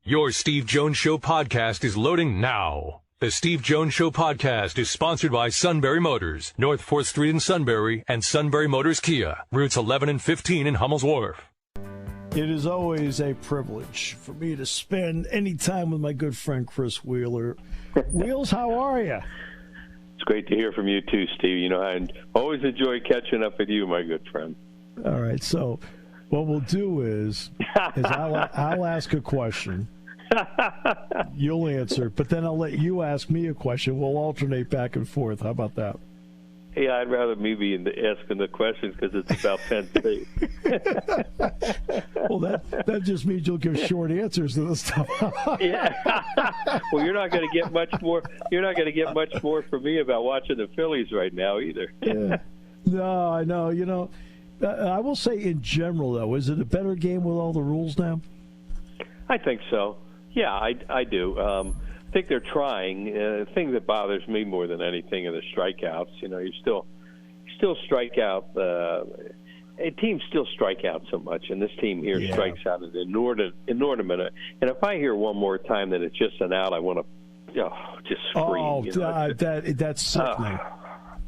Your Steve Jones Show podcast is loading now. The Steve Jones Show podcast is sponsored by Sunbury Motors, North 4th Street in Sunbury, and Sunbury Motors Kia, routes 11 and 15 in Hummel's Wharf. It is always a privilege for me to spend any time with my good friend Chris Wheeler. Wheels, how are you? It's great to hear from you too, Steve. You know, I always enjoy catching up with you, my good friend. All right, so what we'll do is I'll ask a question. You'll answer, but then I'll let you ask me a question. We'll alternate back and forth. How about that? Yeah, I'd rather me be asking the questions because it's about Penn State. Well, that just means you'll give short answers to this stuff. Yeah. Well, you're not going to get much more. You're not going to get much more from me about watching the Phillies right now either. Yeah. No, I know. You know, I will say in general, though, is it a better game with all the rules now? I think so. Yeah, I do. I think they're trying. The thing that bothers me more than anything are the strikeouts. You know, you still strike out. Teams still strike out so much, and this team here strikes out an inordinate. And if I hear one more time that it's just an out, I want to just scream. Oh, that's sickening.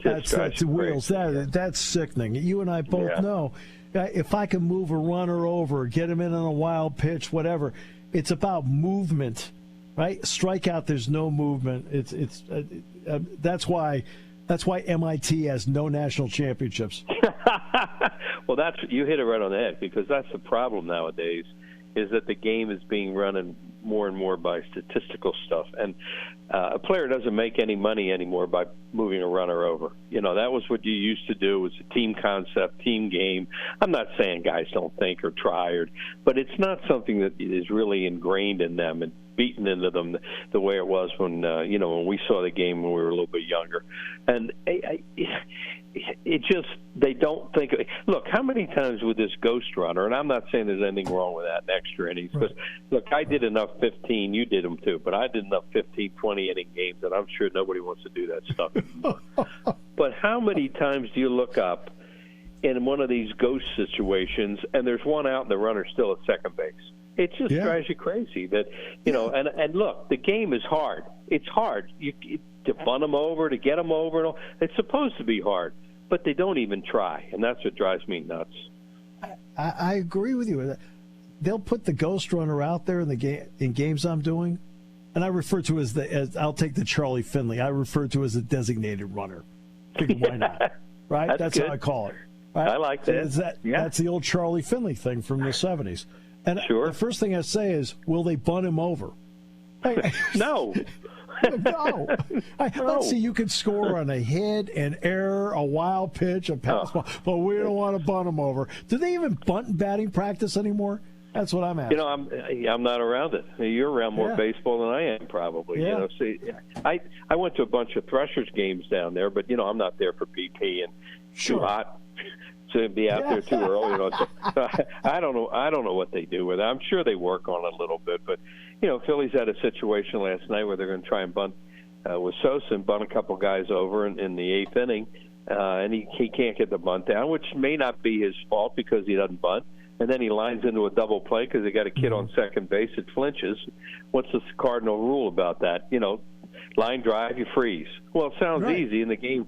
That's Wheels. That's sickening. You and I both know. If I can move a runner over, get him in on a wild pitch, whatever. It's about movement, right? Strikeout, there's no movement. That's why MIT has no national championships. Well, you hit it right on the head, because that's the problem nowadays, is that the game is being run more and more by statistical stuff, and a player doesn't make any money anymore by moving a runner over. You know, that was what you used to do. It was a team concept, team game. I'm not saying guys don't think or try, but it's not something that is really ingrained in them and beaten into them the way it was when when we saw the game when we were a little bit younger. And it just, they don't think. Look, how many times with this ghost runner, and I'm not saying there's anything wrong with that in extra innings, but look, I did enough 15, you did them too, but I did enough 15, 20 inning games, and I'm sure nobody wants to do that stuff anymore. But how many times do you look up in one of these ghost situations and there's one out and the runner's still at second base? It just drives you crazy that, and look, the game is hard. It's hard. To bunt them over, to get them over, and all. It's supposed to be hard, but they don't even try, and that's what drives me nuts. I agree with you. They'll put the ghost runner out there in games I'm doing, and I refer to as I'll take the Charlie Finley. I refer to as a designated runner. Why not? Right? That's how I call it. Right? I like that. That's the old Charlie Finley thing from the 70s. And the first thing I say is, will they bunt him over? No. No. Let's see, you can score on a hit, an error, a wild pitch, a pass ball, but we don't want to bunt him over. Do they even bunt in batting practice anymore? That's what I'm asking. I'm not around it. You're around more baseball than I am, probably. Yeah. See, I went to a bunch of Threshers games down there, but I'm not there for BP and too hot to be out there too early. So I don't know what they do with it. I'm sure they work on it a little bit, but Phillies had a situation last night where they're going to try and bunt with Sosa and bunt a couple guys over in the eighth inning, and he can't get the bunt down, which may not be his fault because he doesn't bunt. And then he lines into a double play because they got a kid on second base. It flinches. What's the cardinal rule about that? Line drive, you freeze. Well, it sounds easy in the game.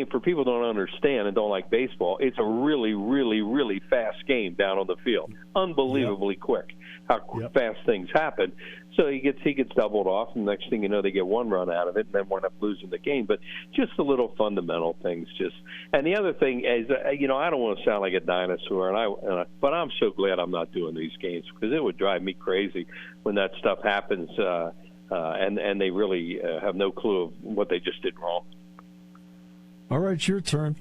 For people who don't understand and don't like baseball, it's a really, really, really fast game down on the field. Unbelievably quick how fast things happen. So he gets doubled off, and next thing you know, they get one run out of it, and then wind up losing the game. But just the little fundamental things. And the other thing is, I don't want to sound like a dinosaur, but I'm so glad I'm not doing these games, because it would drive me crazy when that stuff happens, and they really have no clue of what they just did wrong. All right, your turn.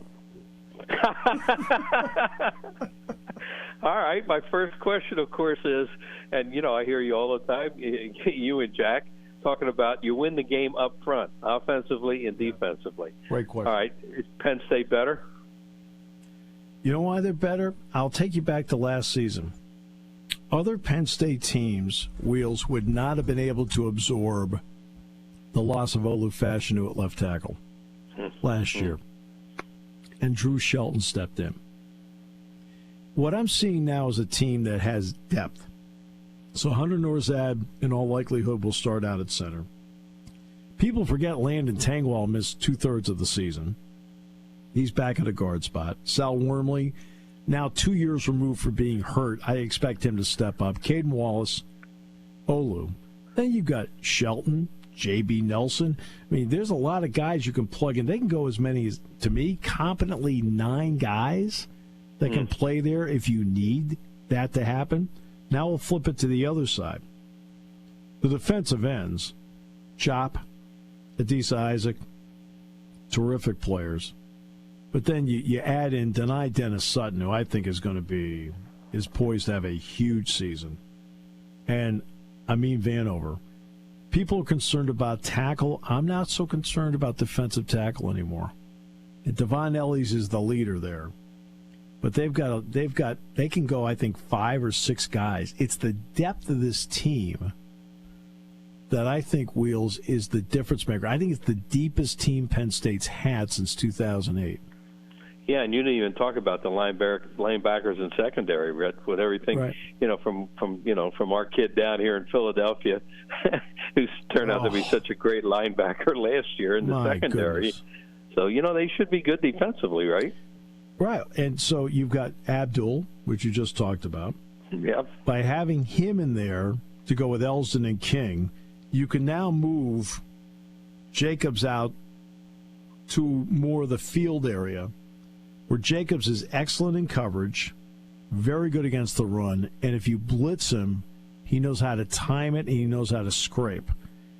All right, my first question, of course, is, and I hear you all the time, you and Jack, talking about you win the game up front, offensively and defensively. Great question. All right, is Penn State better? You know why they're better? I'll take you back to last season. Other Penn State teams, Wheels, would not have been able to absorb the loss of Olu Fashanu at left tackle last year. And Drew Shelton stepped in. What I'm seeing now is a team that has depth. So Hunter Norzad, in all likelihood, will start out at center. People forget Landon Tangwall missed 2/3 of the season. He's back at a guard spot. Sal Wormley, now 2 years removed from being hurt, I expect him to step up. Caden Wallace, Olu. Then you've got Shelton, J.B. Nelson. I mean, there's a lot of guys you can plug in. They can go as many as, to me, competently 9 guys that can play there if you need that to happen. Now we'll flip it to the other side. The defensive ends, Chop, Adisa Isaac, terrific players. But then you add in Dennis Sutton, who I think is poised to have a huge season. And Amin Vanover. People are concerned about tackle. I'm not so concerned about defensive tackle anymore. And Devon Ellies is the leader there. But they can go, I think, 5 or 6 guys. It's the depth of this team that I think, Wheels, is the difference maker. I think it's the deepest team Penn State's had since 2008. Yeah, and you didn't even talk about the linebackers and secondary, Brett, with everything, right. From our kid down here in Philadelphia, who's turned out to be such a great linebacker last year in the secondary. Goodness. So, they should be good defensively, right? Right, and so you've got Abdul, which you just talked about. Yeah. By having him in there to go with Elston and King, you can now move Jacobs out to more of the field area, where Jacobs is excellent in coverage, very good against the run, and if you blitz him, he knows how to time it and he knows how to scrape,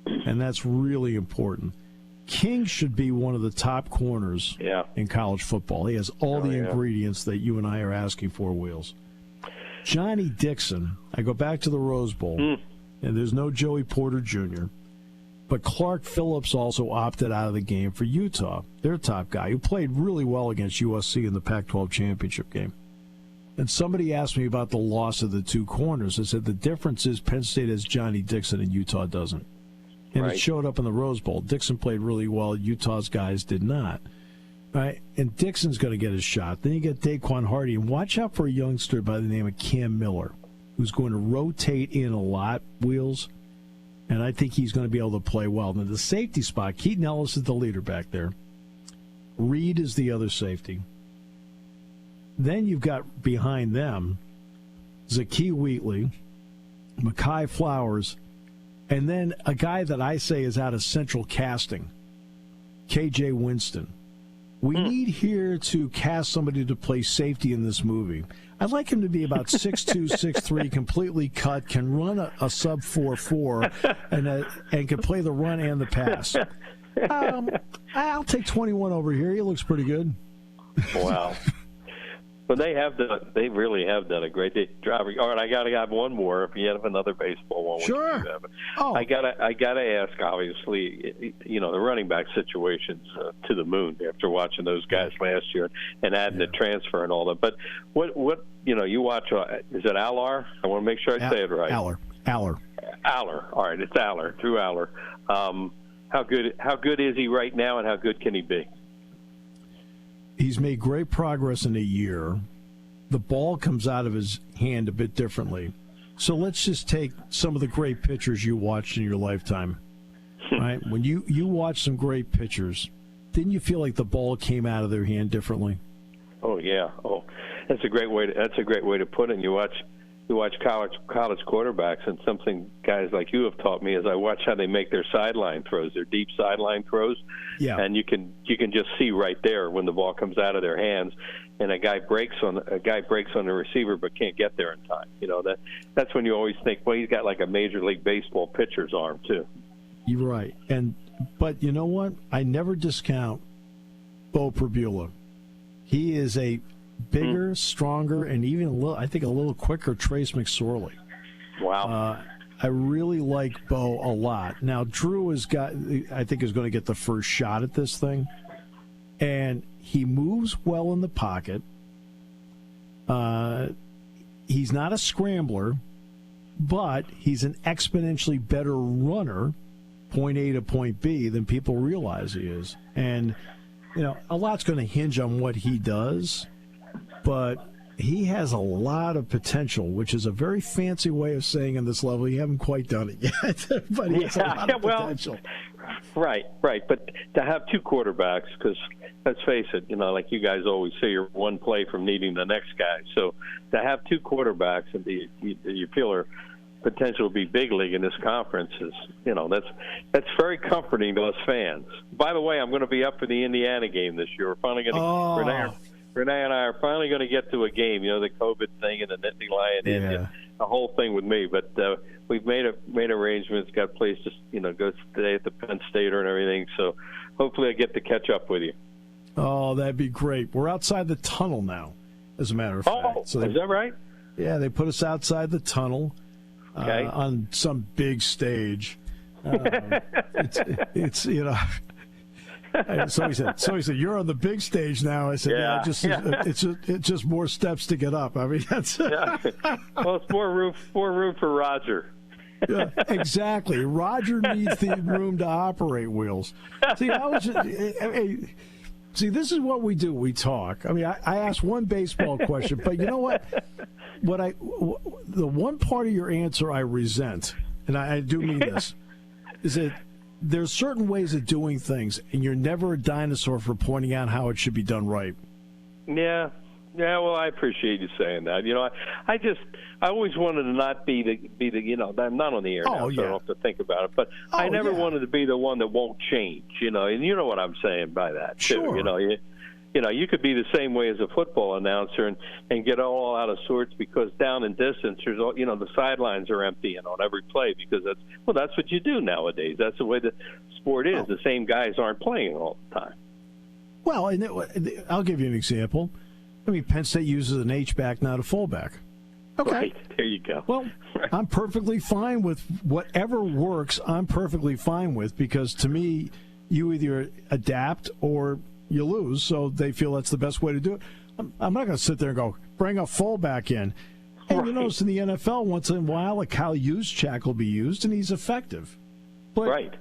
and that's really important. King should be one of the top corners in college football. He has all the ingredients that you and I are asking for, Wheels. Johnny Dixon, I go back to the Rose Bowl, and there's no Joey Porter Jr., but Clark Phillips also opted out of the game for Utah, their top guy, who played really well against USC in the Pac-12 championship game. And somebody asked me about the loss of the 2 corners. I said the difference is Penn State has Johnny Dixon and Utah doesn't. And It showed up in the Rose Bowl. Dixon played really well. Utah's guys did not. Right? And Dixon's going to get his shot. Then you get Daquan Hardy. And watch out for a youngster by the name of Cam Miller, who's going to rotate in a lot, Wheels. And I think he's going to be able to play well. Now, the safety spot, Keaton Ellis is the leader back there. Reed is the other safety. Then you've got behind them Zakee Wheatley, Mekhi Flowers, and then a guy that I say is out of central casting, KJ Winston. We need here to cast somebody to play safety in this movie. I'd like him to be about 6'2", 6'3", completely cut, can run a sub 4.4, and can play the run and the pass. I'll take 21 over here. He looks pretty good. Wow. But they really have done a great job. All right, I got to have one more. If you have another baseball one, sure. I gotta ask. Obviously, the running back situation's to the moon after watching those guys last year and adding the transfer and all that. But what you watch? Is it Aller? I want to make sure I say it right. Aller. All right, it's Aller. Drew Aller. How good is he right now, and how good can he be? He's made great progress in a year. The ball comes out of his hand a bit differently. So let's just take some of the great pitchers you watched in your lifetime. Right? When you watch some great pitchers, didn't you feel like the ball came out of their hand differently? Oh yeah. Oh, that's a great way to put it. And you watch college quarterbacks, and something guys like you have taught me is I watch how they make their sideline throws, their deep sideline throws. Yeah. And you can just see right there when the ball comes out of their hands, and a guy breaks on the receiver but can't get there in time. That's when you always think, well, he's got like a Major League Baseball pitcher's arm too. You're right. But you know what? I never discount Bo Prabula. He is a bigger, stronger, and even a little quicker Trace McSorley. Wow. I really like Bo a lot. Now, Drew is going to get the first shot at this thing, and he moves well in the pocket. He's not a scrambler, but he's an exponentially better runner, point A to point B, than people realize he is. And, a lot's going to hinge on what he does. But He has a lot of potential, which is a very fancy way of saying in this level you haven't quite done it yet. But he has a lot of potential. Right. But to have two quarterbacks, because let's face it, like you guys always say, you're one play from needing the next guy. So to have two quarterbacks and you feel are potential to be big league in this conference is, that's very comforting to us fans. By the way, I'm going to be up for the Indiana game this year. We're finally going to Renee and I are finally going to get to a game. The COVID thing and the Nittany Lion Indian, the whole thing with me. But we've made arrangements, got places, go stay at the Penn Stater and everything. So hopefully I get to catch up with you. Oh, that'd be great. We're outside the tunnel now, as a matter of fact. Oh, so is that right? Yeah, they put us outside the tunnel on some big stage. It's So he said, "You're on the big stage now." I said, it's just more steps to get up. I mean, that's well, it's more room for Roger. Yeah, exactly. Roger needs the room to operate, Wheels. See, this is what we do. We talk. I mean, I asked one baseball question, but you know what? The one part of your answer I resent, and I do mean this, is that there's certain ways of doing things, and you're never a dinosaur for pointing out how it should be done right. Yeah. Well, I appreciate you saying that. I always wanted to not be the I'm not on the air now, so I don't have to think about it. But I never wanted to be the one that won't change. And you know what I'm saying by that too. Sure. You could be the same way as a football announcer and get all out of sorts because down in distance, there's the sidelines are empty and on every play because that's what you do nowadays. That's the way the sport is. The same guys aren't playing all the time. Well, and I'll give you an example. I mean, Penn State uses an H-back, not a fullback. Okay. Right. There you go. Well, I'm perfectly fine with whatever works. I'm perfectly fine with because to me, you either adapt or you lose. So they feel that's the best way to do it. I'm not going to sit there and go, bring a fullback in. And you notice in the NFL, once in a while, a Kyle Juszczyk will be used, and he's effective. But,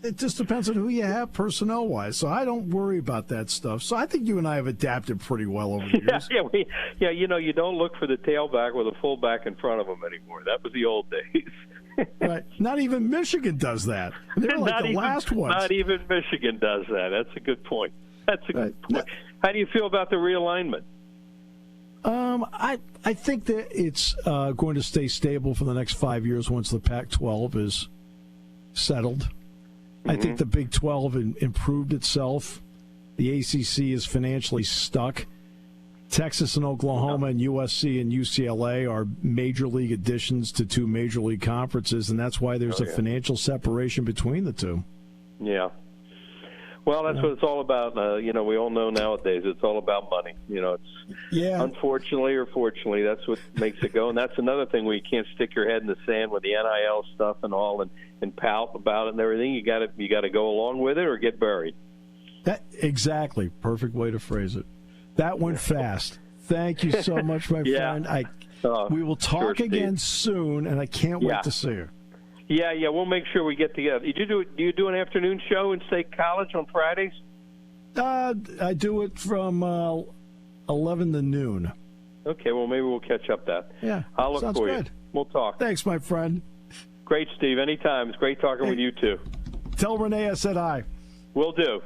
it just depends on who you have personnel-wise. So I don't worry about that stuff. So I think you and I have adapted pretty well over the years. You don't look for the tailback with a fullback in front of him anymore. That was the old days. Right. Not even Michigan does that. They're like the last ones. Not even Michigan does that. That's a good point. Good point. How do you feel about the realignment? I think that it's going to stay stable for the next 5 years once the Pac-12 is settled. I think the Big 12 improved itself. The ACC is financially stuck. Texas and Oklahoma and USC and UCLA are major league additions to two major league conferences, and that's why there's a financial separation between the two. Yeah. Well, that's what it's all about. We all know nowadays it's all about money. Unfortunately or fortunately, that's what makes it go. And that's another thing where you can't stick your head in the sand with the NIL stuff and all and pout about it and everything. You got to go along with it or get buried. Exactly. Perfect way to phrase it. That went fast. Thank you so much, my friend. We will talk again soon, and I can't wait to see you. Yeah, we'll make sure we get together. Do you do an afternoon show in State College on Fridays? I do it from 11 to noon. Okay, well, maybe we'll catch up that. Yeah, I'll look sounds for good. you. We'll talk. Thanks, my friend. Great, Steve. Anytime. It's great talking with you, too. Tell Renee I said hi. Will do.